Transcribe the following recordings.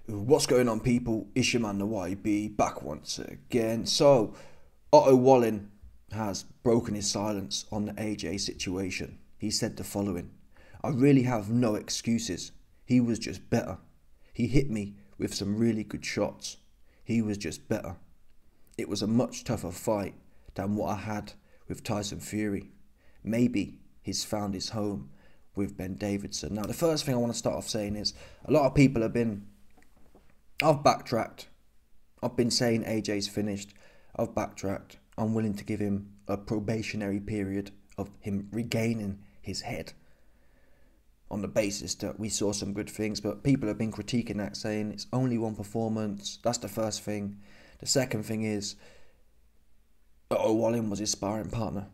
What's going on, people? It's your man the YB back once again. So, Otto Wallin has broken his silence on the AJ situation. He said the following: I really have no excuses. He was just better. He hit me with some really good shots. He was just better. It was a much tougher fight than what I had with Tyson Fury. Maybe he's found his home with Ben Davidson. Now, the first thing I want to start off saying is a lot of people I've backtracked. I've been saying AJ's finished. I've backtracked. I'm willing to give him a probationary period of him regaining his head on the basis that we saw some good things, but people have been critiquing that, saying it's only one performance. That's the first thing. The second thing is Otto Wallin was his sparring partner.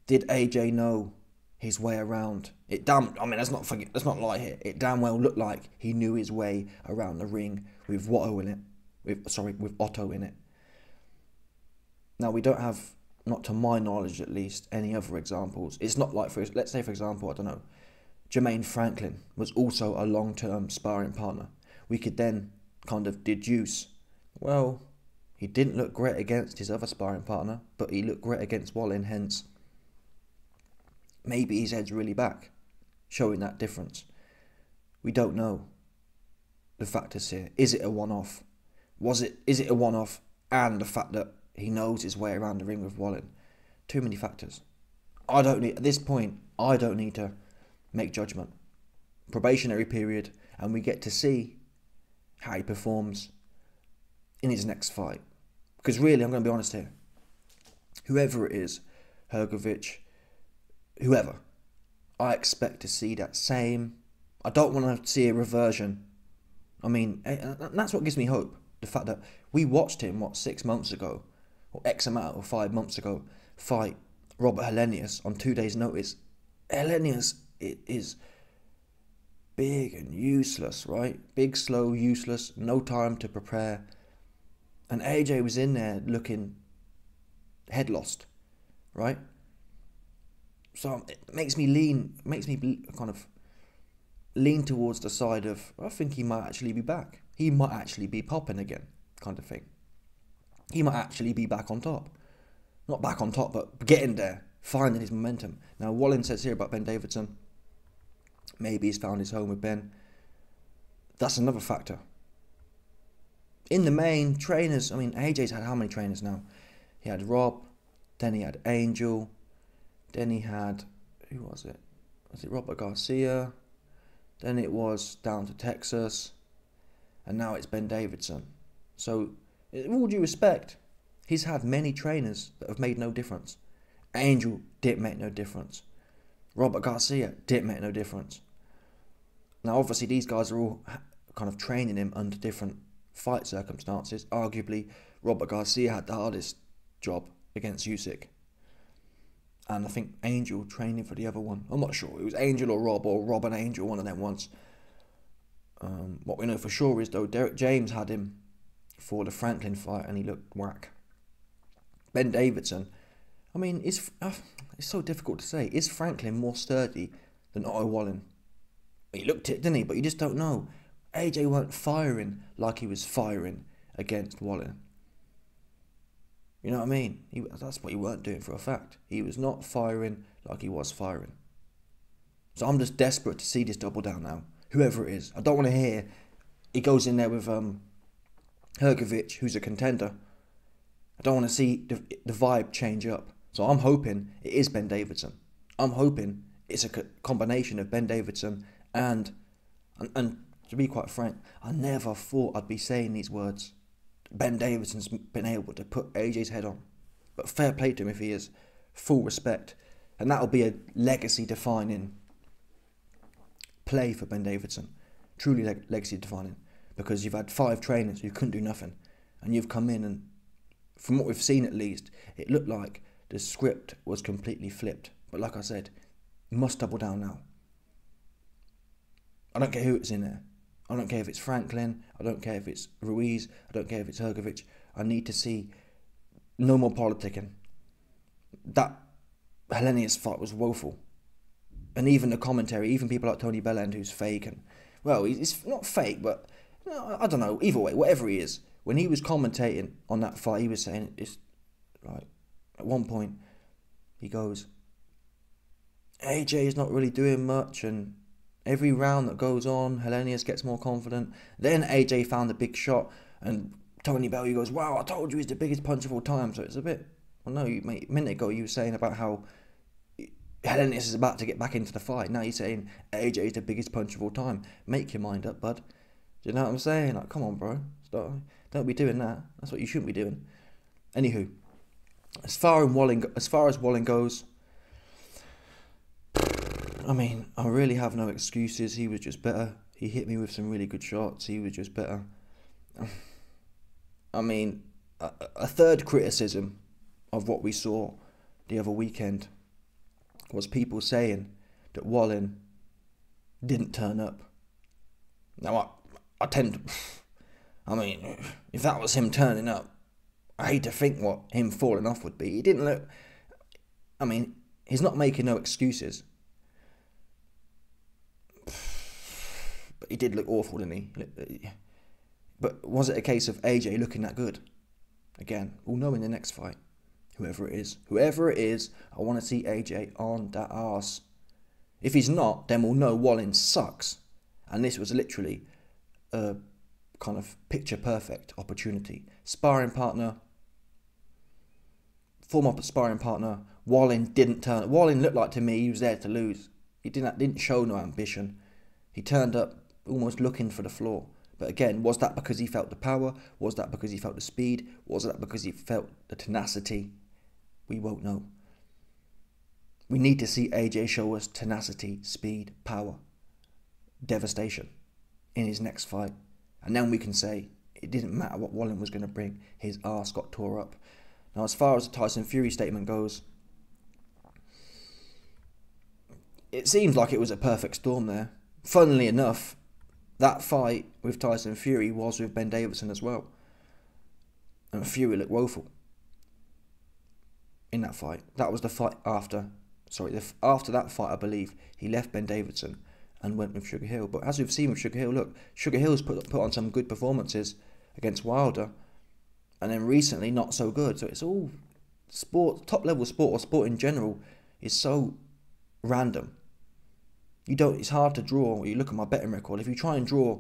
Did AJ know his way around it? Let's not lie here. It damn well looked like he knew his way around the ring with Otto in it. Now, we don't have, not to my knowledge at least, any other examples. It's not like, let's say for example, I don't know, Jermaine Franklin was also a long-term sparring partner. We could then kind of deduce, well, he didn't look great against his other sparring partner, but he looked great against Wallin, hence maybe his head's really back, showing that difference. We don't know the factors here. Is it a one-off? Is it a one-off and the fact that he knows his way around the ring with Wallin? Too many factors. At this point, I don't need to make judgment. Probationary period, and we get to see how he performs in his next fight. Because really, I'm going to be honest here, whoever it is, Hrgovic, whoever, I expect to see that same. I don't want to see a reversion. I mean, that's what gives me hope. The fact that we watched him, 6 months ago, or X amount, or 5 months ago, fight Robert Helenius on 2 days' notice. Helenius is big and useless, right? Big, slow, useless, no time to prepare. And AJ was in there looking head lost, right? So it makes me kind of lean towards the side of, I think he might actually be back. He might actually be popping again, kind of thing. He might actually be back on top. Not back on top, but getting there, finding his momentum. Now, Wallin says here about Ben Davidson, maybe he's found his home with Ben. That's another factor. In the main, trainers, AJ's had how many trainers now? He had Rob, then he had Angel, then he had, who was it? Was it Robert Garcia? Then it was down to Texas, and now it's Ben Davidson. So, with all due respect, he's had many trainers that have made no difference. Angel didn't make no difference. Robert Garcia didn't make no difference. Now, obviously, these guys are all kind of training him under different fight circumstances. Arguably, Robert Garcia had the hardest job against Usyk. And I think Angel training for the other one. I'm not sure. It was Angel or Rob and Angel, one of them once. What we know for sure is, though, Derek James had him for the Franklin fight and he looked whack. Ben Davidson, it's so difficult to say. Is Franklin more sturdy than Otto Wallin? He looked it, didn't he? But you just don't know. AJ weren't firing like he was firing against Wallin. You know what I mean? That's what he weren't doing for a fact. He was not firing like he was firing. So I'm just desperate to see this double down now. Whoever it is. I don't want to hear he goes in there with Hrgovic, who's a contender. I don't want to see the vibe change up. So I'm hoping it is Ben Davidson. I'm hoping it's a combination of Ben Davidson and to be quite frank, I never thought I'd be saying these words. Ben Davidson's been able to put AJ's head on. But fair play to him if he is. Full respect. And that'll be a legacy-defining play for Ben Davidson. Truly legacy-defining. Because you've had 5 trainers who couldn't do nothing. And you've come in and, from what we've seen at least, it looked like the script was completely flipped. But like I said, you must double down now. I don't care who it's in there. I don't care if it's Franklin. I don't care if it's Ruiz. I don't care if it's Hrgovic. I need to see no more politicking. That Helenius fight was woeful. And even the commentary, even people like Tony Belland, who's fake, and, well, he's not fake, but I don't know. Either way, whatever he is, when he was commentating on that fight, he was saying it's like at one point he goes, AJ is not really doing much, and every round that goes on, Hellenius gets more confident. Then AJ found the big shot, and Tony Bellew goes, wow, I told you he's the biggest punch of all time. So it's a bit, well, no, a minute ago you were saying about how Hellenius is about to get back into the fight. Now you're saying AJ is the biggest punch of all time. Make your mind up, bud. Do you know what I'm saying? Like, come on, bro. Don't be doing that. That's what you shouldn't be doing. Anywho, as far as Wallin goes, I mean, I really have no excuses. He was just better. He hit me with some really good shots. He was just better. I mean, a third criticism of what we saw the other weekend was people saying that Wallin didn't turn up. Now, I tend to... I mean, if that was him turning up, I hate to think what him falling off would be. He didn't look... I mean, he's not making no excuses. But he did look awful, didn't he? But was it a case of AJ looking that good? Again, we'll know in the next fight. Whoever it is, I want to see AJ on that arse. If he's not, then we'll know Wallin sucks. And this was literally a kind of picture-perfect opportunity. Former sparring partner, Wallin didn't turn up. Wallin looked like to me he was there to lose. He didn't show no ambition. He turned up almost looking for the floor. But again, was that because he felt the power? Was that because he felt the speed? Was that because he felt the tenacity? We won't know. We need to see AJ show us tenacity, speed, power, devastation in his next fight. And then we can say it didn't matter what Wallin was going to bring. His arse got tore up. Now, as far as the Tyson Fury statement goes, it seems like it was a perfect storm there. Funnily enough, that fight with Tyson Fury was with Ben Davison as well. And Fury looked woeful in that fight. That was the fight after that fight, I believe, he left Ben Davison and went with Sugar Hill. But as we've seen with Sugar Hill, look, Sugar Hill's put on some good performances against Wilder, and then recently not so good. So it's all sport, top level sport, or sport in general, is so random. It's hard to draw. When you look at my betting record, if you try and draw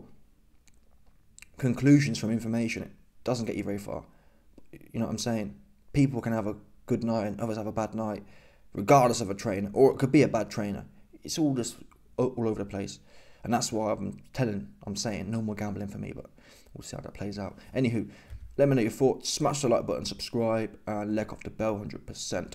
conclusions from information, it doesn't get you very far. You know what I'm saying? People can have a good night and others have a bad night, regardless of a trainer, or it could be a bad trainer. It's all just all over the place, and that's why I'm saying no more gambling for me. But we'll see how that plays out. Anywho, let me know your thoughts. Smash the like button, subscribe, and leg off the bell 100%.